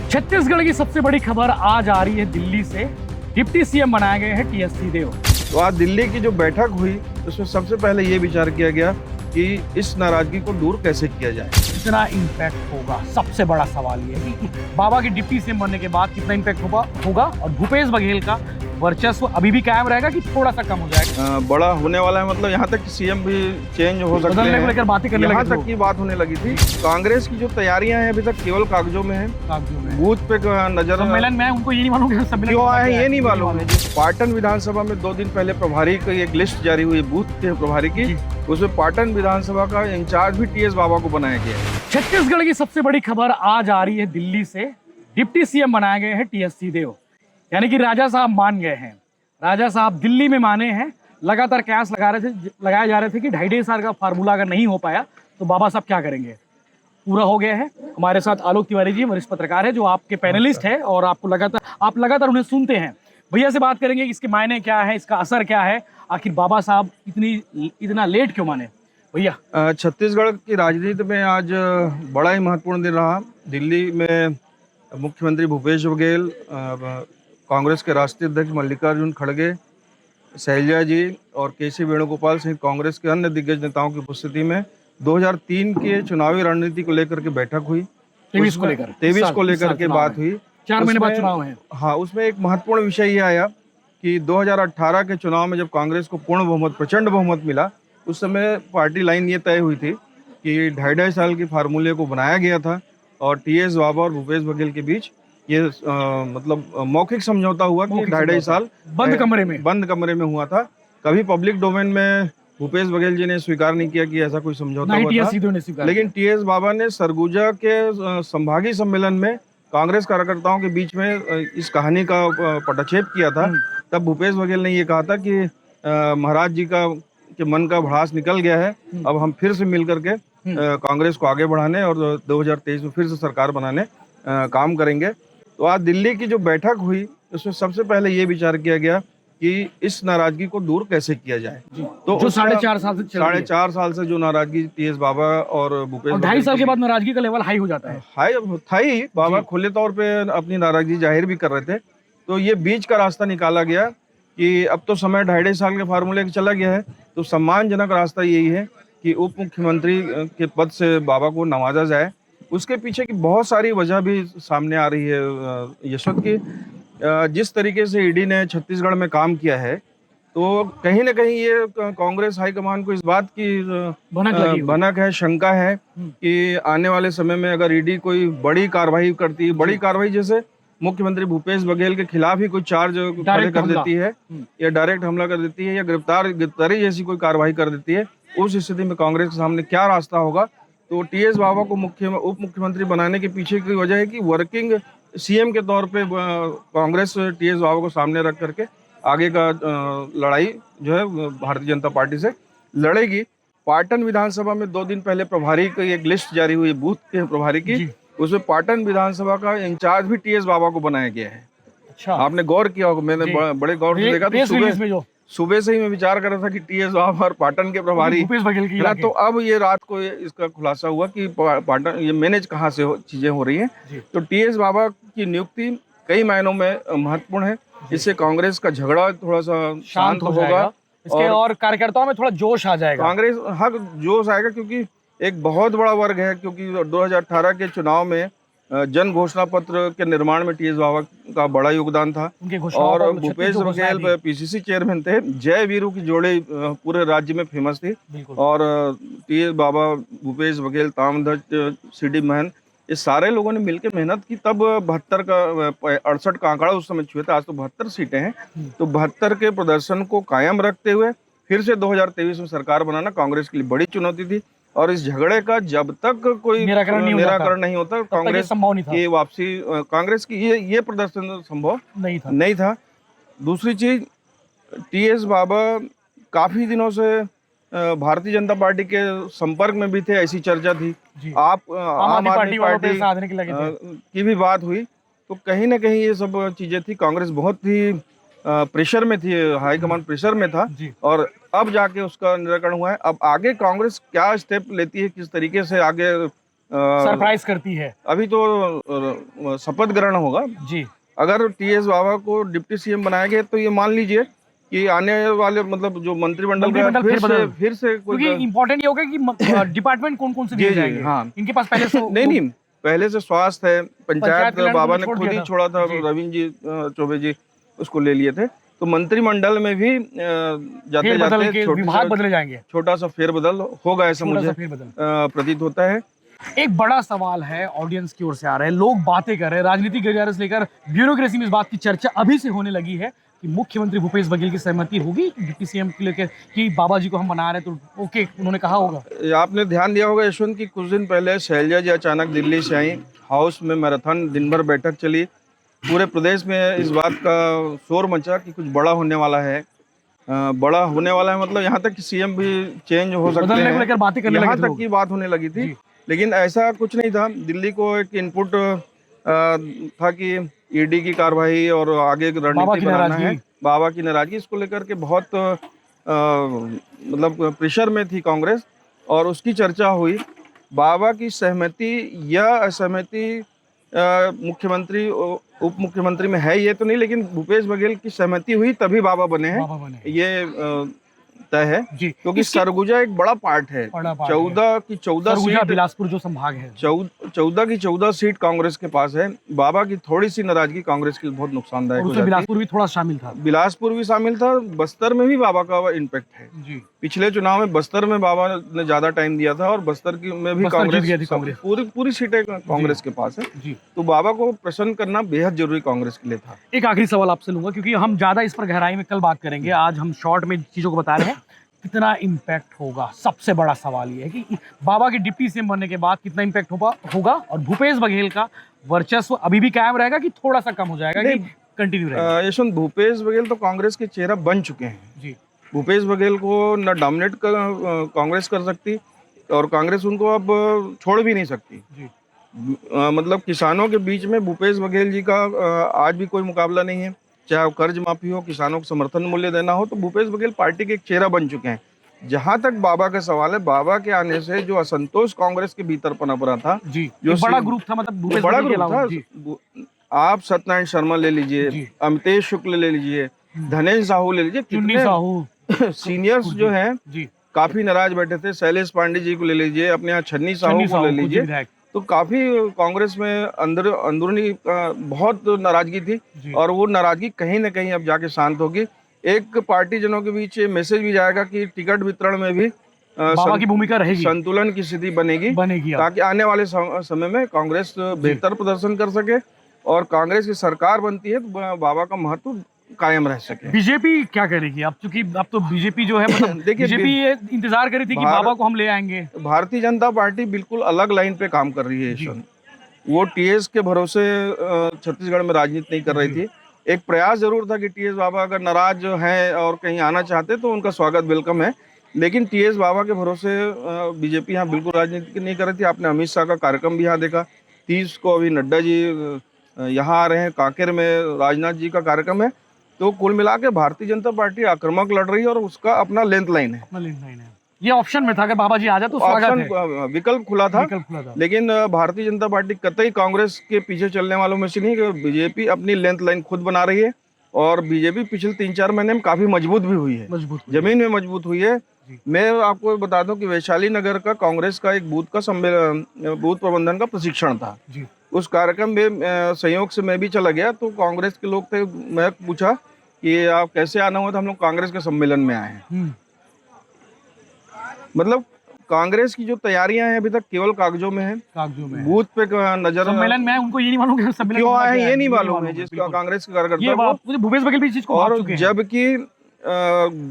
छत्तीसगढ़ की सबसे बड़ी खबर आज आ रही है दिल्ली से। डिप्टी सीएम बनाए गए हैं टीएस सिंहदेव। तो आज दिल्ली की जो बैठक हुई उसमें सबसे पहले ये विचार किया गया कि इस नाराजगी को दूर कैसे किया जाए। कितना इम्पैक्ट होगा, सबसे बड़ा सवाल ये है कि बाबा के डिप्टी सीएम बनने के बाद कितना इम्पैक्ट होगा और भूपेश बघेल का वर्चस्व अभी भी कायम रहेगा कि थोड़ा सा कम हो जाएगा। बड़ा होने वाला है, मतलब यहाँ तक कि सीएम भी चेंज हो सकते बदलने को लेकर हैं, बातें करने यहाँ लगे तक की बात होने लगी थी। कांग्रेस की जो तैयारियां हैं अभी तक केवल कागजों में है, बूथ पे नजर सम्मेलन में उनको ये नहीं मालूम कि सम्मेलन क्यों आए हैं ये नहीं मालूम है। पाटन विधानसभा में 2 दिन पहले प्रभारी की एक लिस्ट जारी हुई बूथ के प्रभारी की, उसमें पाटन विधानसभा का इंचार्ज भी टीएस बाबा को बनाया गया है। छत्तीसगढ़ की सबसे बड़ी खबर आज आ रही है दिल्ली से। डिप्टी सीएम बनाए गए हैं टीएस सिंहदेव, यानी कि राजा साहब मान गए हैं। राजा साहब दिल्ली में माने हैं। लगातार कयास लगाए जा रहे थे कि 2.5 साल का फार्मूला अगर नहीं हो पाया तो बाबा साहब क्या करेंगे। पूरा हो गया है। हमारे साथ आलोक तिवारी जी वरिष्ठ पत्रकार है जो आपके पैनलिस्ट है और आप लगातार उन्हें सुनते हैं। भैया से बात करेंगे कि इसके मायने क्या है, इसका असर क्या है, आखिर बाबा साहब इतना लेट क्यों माने। भैया, छत्तीसगढ़ की राजनीति में आज बड़ा ही महत्वपूर्ण दिन रहा। दिल्ली में मुख्यमंत्री भूपेश बघेल, कांग्रेस के राष्ट्रीय अध्यक्ष मल्लिकार्जुन खड़गे, शैलजा जी और केसी वेणुगोपाल सहित कांग्रेस के अन्य दिग्गज नेताओं की उपस्थिति में 2003 के चुनावी रणनीति को लेकर के बैठक हुई। 23 को लेकर के बात हुई। 4 महीने बाद चुनाव है। हाँ, उसमें एक महत्वपूर्ण विषय ये आया कि 2018 के चुनाव में जब कांग्रेस को पूर्ण बहुमत, प्रचंड बहुमत मिला, उस समय पार्टी लाइन ये तय हुई थी कि 2.5 साल के फार्मूले को बनाया गया था और टीएस बाबा और भूपेश बघेल के बीच ये मतलब मौखिक समझौता हुआ कि 2.5 साल बंद कमरे में हुआ था। कभी पब्लिक डोमेन में भूपेश बघेल जी ने स्वीकार नहीं किया कि ऐसा कोई समझौता हुआ था, लेकिन टीएस बाबा ने सरगुजा के संभागीय सम्मेलन में कांग्रेस कार्यकर्ताओं के बीच में इस कहानी का पटाक्षेप किया था। तब भूपेश बघेल ने ये कहा था कि महाराज जी के मन का भड़ास निकल गया है, अब हम फिर से मिल करके कांग्रेस को आगे बढ़ाने और 2023 में फिर से सरकार बनाने काम करेंगे। तो आज दिल्ली की जो बैठक हुई उसमें सबसे पहले ये विचार किया गया कि इस नाराजगी को दूर कैसे किया जाए। तो जो 4.5 साल से जो नाराजगी टीएस बाबा और भूपेश, 2.5 साल के बाद नाराजगी का लेवल हाई हो जाता है। हाई था ही। बाबा खुले तौर पे अपनी नाराजगी जाहिर भी कर रहे थे। तो ये बीच का रास्ता निकाला गया कि अब तो समय 2.5 साल के फार्मूले का चला गया है, तो सम्मानजनक रास्ता यही है कि उप मुख्यमंत्री के पद से बाबा को नवाजा जाए। उसके पीछे की बहुत सारी वजह भी सामने आ रही है यशवंत की। जिस तरीके से ईडी ने छत्तीसगढ़ में काम किया है, तो कहीं ना कहीं ये कांग्रेस हाईकमान को इस बात की भनक है, शंका है कि आने वाले समय में अगर ईडी कोई बड़ी कार्रवाई करती है, बड़ी कार्रवाई जैसे मुख्यमंत्री भूपेश बघेल के खिलाफ ही कोई चार्ज खड़े कर देती है या डायरेक्ट हमला कर देती है या गिरफ्तारी जैसी कोई कार्रवाई कर देती है, उस स्थिति में कांग्रेस के सामने क्या रास्ता होगा। तो टीएस बाबा को उप मुख्यमंत्री बनाने के पीछे की वजह है कि वर्किंग सीएम के तौर पे कांग्रेस टीएस बाबा को सामने रख करके आगे का लड़ाई जो है भारतीय जनता पार्टी से लड़ेगी। पाटन विधानसभा में 2 दिन पहले प्रभारी की एक लिस्ट जारी हुई बूथ के प्रभारी की, उसमें पाटन विधानसभा का इंचार्ज भी टीएस बाबा को बनाया गया है। अच्छा, आपने गौर किया होगा, मैंने बड़े गौर से देखा। तो सुबह से ही मैं विचार कर रहा था कि टीएस बाबा और पाटन के प्रभारी भूपेश बघेल की, तो अब ये रात को इसका खुलासा हुआ कि पाटन ये मैनेज कहाँ से चीजें हो रही हैं। तो टीएस बाबा की नियुक्ति कई मायनों में महत्वपूर्ण है। इससे कांग्रेस का झगड़ा थोड़ा सा शांत होगा और कार्यकर्ताओं में थोड़ा जोश आ जाएगा। कांग्रेस जोश आएगा क्योंकि एक बहुत बड़ा वर्ग है, क्योंकि 2018 के चुनाव में जन घोषणा पत्र के निर्माण में टीएस बाबा का बड़ा योगदान था और भूपेश बघेल पीसीसी चेयरमैन थे। जय वीरू की जोड़ी पूरे राज्य में फेमस थी और टीएस बाबा, भूपेश बघेल, ताम्रध्वज, सीडी महन, ये सारे लोगों ने मिलकर मेहनत की। तब 68 का आंकड़ा उस समय छुए थे, आज तो 72 सीटें हैं। तो 72 के प्रदर्शन को कायम रखते हुए फिर से 2023 में सरकार बनाना कांग्रेस के लिए बड़ी चुनौती थी और इस झगड़े का जब तक कोई निराकरण नहीं होता कांग्रेस की वापसी, कांग्रेस की ये प्रदर्शन संभव नहीं था। दूसरी चीज, टीएस बाबा काफी दिनों से भारतीय जनता पार्टी के संपर्क में भी थे, ऐसी चर्चा थी। आम आदमी पार्टी की भी बात हुई, तो कहीं ना कहीं ये सब चीजें थी। कांग्रेस बहुत ही प्रेशर में थी, हाईकमान प्रेशर में था और अब जाके उसका निराकरण हुआ है। अब आगे कांग्रेस क्या स्टेप लेती है, किस तरीके से आगे सरप्राइज करती है। अभी तो शपथ ग्रहण होगा जी, अगर टीएस बाबा को डिप्टी सीएम बनाया गया तो ये मान लीजिए कि आने वाले मतलब जो मंत्रिमंडल का फिर से कोई क्योंकि इम्पोर्टेंट ये होगा कि डिपार्टमेंट कौन कौन से दिए जाएंगे। हाँ, इनके पास पहले से नहीं पहले से स्वास्थ्य है, पंचायत बाबा ने खुद ही छोड़ा था, रविंद्र जी चौबे जी उसको ले लिए थे। तो मंत्रिमंडल में भी जाते जाते विभाग बदले जाएंगे, छोटा सा फेरबदल होगा ऐसा मुझे प्रतीत होता है। एक बड़ा सवाल है ऑडियंस की ओर से आ रहा है, लोग बातें कर रहे हैं, राजनीतिक गलियारे से लेकर ब्यूरोक्रेसी में इस बात की चर्चा अभी से होने लगी है कि मुख्यमंत्री भूपेश बघेल की सहमति होगी डिप्टी सीएम के लेकर कि बाबा जी को हम बना रहे हैं, तो ओके उन्होंने कहा होगा। आपने ध्यान दिया होगा यशवंत की कुछ दिन पहले शैलजा जी अचानक दिल्ली से आई, हाउस में मैराथन दिन भर बैठक चली, पूरे प्रदेश में इस बात का शोर मचा कि कुछ बड़ा होने वाला है। बड़ा होने वाला है मतलब यहाँ तक कि सीएम भी चेंज हो सकते हैं, यहाँ तक की बात होने लगी थी। लेकिन ऐसा कुछ नहीं था। दिल्ली को एक इनपुट था कि ईडी की कार्रवाई और आगे रणनीति बनाना है, बाबा की नाराजगी, इसको लेकर के बहुत मतलब प्रेशर में थी कांग्रेस और उसकी चर्चा हुई। बाबा की सहमति या असहमति मुख्यमंत्री उप मुख्यमंत्री में है ये तो नहीं, लेकिन भूपेश बघेल की सहमति हुई तभी बाबा बने हैं, ये तय है। क्योंकि सरगुजा एक बड़ा पार्ट है, 14 की 14 सीट बिलासपुर जो संभाग है, 14 की 14 सीट कांग्रेस के पास है। बाबा की थोड़ी सी नाराजगी कांग्रेस के लिए बहुत नुकसानदायक हो जाती है। बिलासपुर भी थोड़ा शामिल था, बिलासपुर भी शामिल था, बस्तर में भी बाबा का इम्पैक्ट है जी। पिछले चुनाव में बस्तर में बाबा ने ज्यादा टाइम दिया था और बस्तर की में भी कांग्रेस पूरी सीटें कांग्रेस के पास है जी। तो बाबा को प्रसन्न करना बेहद जरूरी कांग्रेस के लिए था। एक आखिरी सवाल आपसे लूंगा क्योंकि हम ज्यादा इस पर गहराई में कल बात करेंगे, आज हम शॉर्ट में चीजों को बता रहे हैं। कितना इम्पैक्ट होगा, सबसे बड़ा सवाल ये है कि बाबा के डिप्टी सीएम बनने के बाद कितना इम्पैक्ट होगा और भूपेश बघेल का वर्चस्व अभी भी कायम रहेगा कि थोड़ा सा कम हो जाएगा कि कंटिन्यू रहेगा? यशवंत, भूपेश बघेल तो कांग्रेस के चेहरा बन चुके हैं जी। भूपेश बघेल को न डोमिनेट कांग्रेस कर सकती और कांग्रेस उनको अब छोड़ भी नहीं सकती जी। मतलब किसानों के बीच में भूपेश बघेल जी का आज भी कोई मुकाबला नहीं है, चाहे वो कर्ज माफी हो, किसानों को समर्थन मूल्य देना हो, तो भूपेश बघेल पार्टी के एक चेहरा बन चुके हैं। जहां तक बाबा का सवाल है, बाबा के आने से जो असंतोष कांग्रेस के भीतर पनप रहा था जी, जो बड़ा ग्रुप था, मतलब बड़ा ग्रुप था। आप सत्यनारायण शर्मा ले लीजिए, अमितेश शुक्ल ले लीजिए, धनेश साहू ले लीजिए, कितने सीनियर्स जो हैं काफी नाराज बैठे थे। शैलेश पांडे जी को ले लीजिए, अपने यहाँ छन्नी साहू को ले लीजिए, तो काफी कांग्रेस में अंदरूनी बहुत नाराजगी थी और वो नाराजगी कहीं ना कहीं अब जाके शांत होगी। एक पार्टी जनों के बीच मैसेज भी जाएगा कि टिकट वितरण में भी बाबा की भूमिका रहेगी, संतुलन की स्थिति बनेगी ताकि आने वाले समय में कांग्रेस बेहतर प्रदर्शन कर सके और कांग्रेस की सरकार बनती है तो बाबा का महत्व कायम रह सके। बीजेपी क्या करेगी अब, चूंकि अब तो बीजेपी जो है मतलब देखिए बीजेपी इंतजार करी थी कि बाबा को हम ले आएंगे। भारतीय जनता पार्टी बिल्कुल अलग लाइन पे काम कर रही है। वो टीएस के भरोसे छत्तीसगढ़ में राजनीति नहीं कर रही थी। एक प्रयास जरूर था कि टीएस बाबा अगर नाराज हैं और कहीं आना चाहते तो उनका स्वागत वेलकम है, लेकिन टीएस बाबा के भरोसे बीजेपी यहाँ बिल्कुल राजनीति नहीं कर रही थी। आपने अमित शाह का कार्यक्रम भी यहाँ देखा, 30 को अभी नड्डा जी यहाँ आ रहे हैं, कांकेर में राजनाथ जी का कार्यक्रम है। तो कुल मिला के भारतीय जनता पार्टी आक्रामक लड़ रही है और उसका अपना लेंथ लाइन है। ये ऑप्शन में था कि बाबा जी आ जाए तो ऑप्शन विकल्प खुला था, लेकिन भारतीय जनता पार्टी कतई कांग्रेस के पीछे चलने वालों में से नहीं। बीजेपी अपनी लेंथ लाइन खुद बना रही है और बीजेपी पिछले 3-4 महीने में काफी मजबूत भी हुई है, जमीन में मजबूत हुई है। मैं आपको बता दूं कि वैशाली नगर का कांग्रेस का एक बूथ प्रबंधन का प्रशिक्षण था। उस कार्यक्रम में संयोग से मैं भी चला गया, तो कांग्रेस के लोग थे। मैं पूछा कि आप कैसे आना हुआ, तो हम लोग कांग्रेस के सम्मेलन में आए हैं। मतलब कांग्रेस की जो तैयारियां हैं अभी तक केवल कागजों में है, बूथ पे नजर सम्मेलन में उनको ये नहीं मालूम क्यों आए, ये नहीं मालूम है जिसका कांग्रेस के कार्यकर्ता। भूपेश बघेल भी इस चीज को और जबकि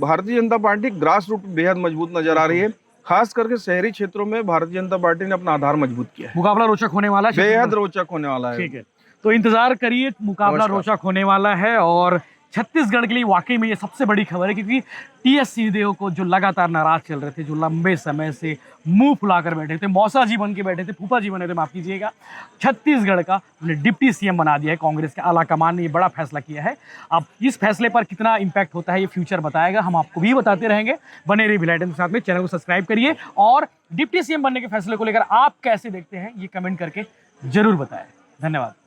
Bharatiya Janata party grass root बेहद मजबूत नजर आ रही है, खास करके शहरी क्षेत्रों में भारतीय जनता पार्टी ने अपना आधार मजबूत किया है। मुकाबला रोचक होने वाला है, बेहद रोचक होने वाला है। ठीक है, तो इंतजार करिए, मुकाबला रोचक होने वाला है और छत्तीसगढ़ के लिए वाकई में ये सबसे बड़ी खबर है, क्योंकि टीएस सिंहदेव को जो लगातार नाराज चल रहे थे, जो लंबे समय से मुंह फुलाकर बैठे थे, मौसा जी बन के बैठे थे, फूफा जी बने थे, माफ कीजिएगा, छत्तीसगढ़ का उन्हें डिप्टी सीएम बना दिया है। कांग्रेस के आला कमान ने ये बड़ा फैसला किया है। अब इस फैसले पर कितना इंपैक्ट होता है ये फ्यूचर बताएगा, हम आपको भी बताते रहेंगे। बने रहिए बिलाइटन के साथ में, चैनल को सब्सक्राइब करिए और डिप्टी सीएम बनने के फैसले को लेकर आप कैसे देखते हैं ये कमेंट करके जरूर बताएं। धन्यवाद।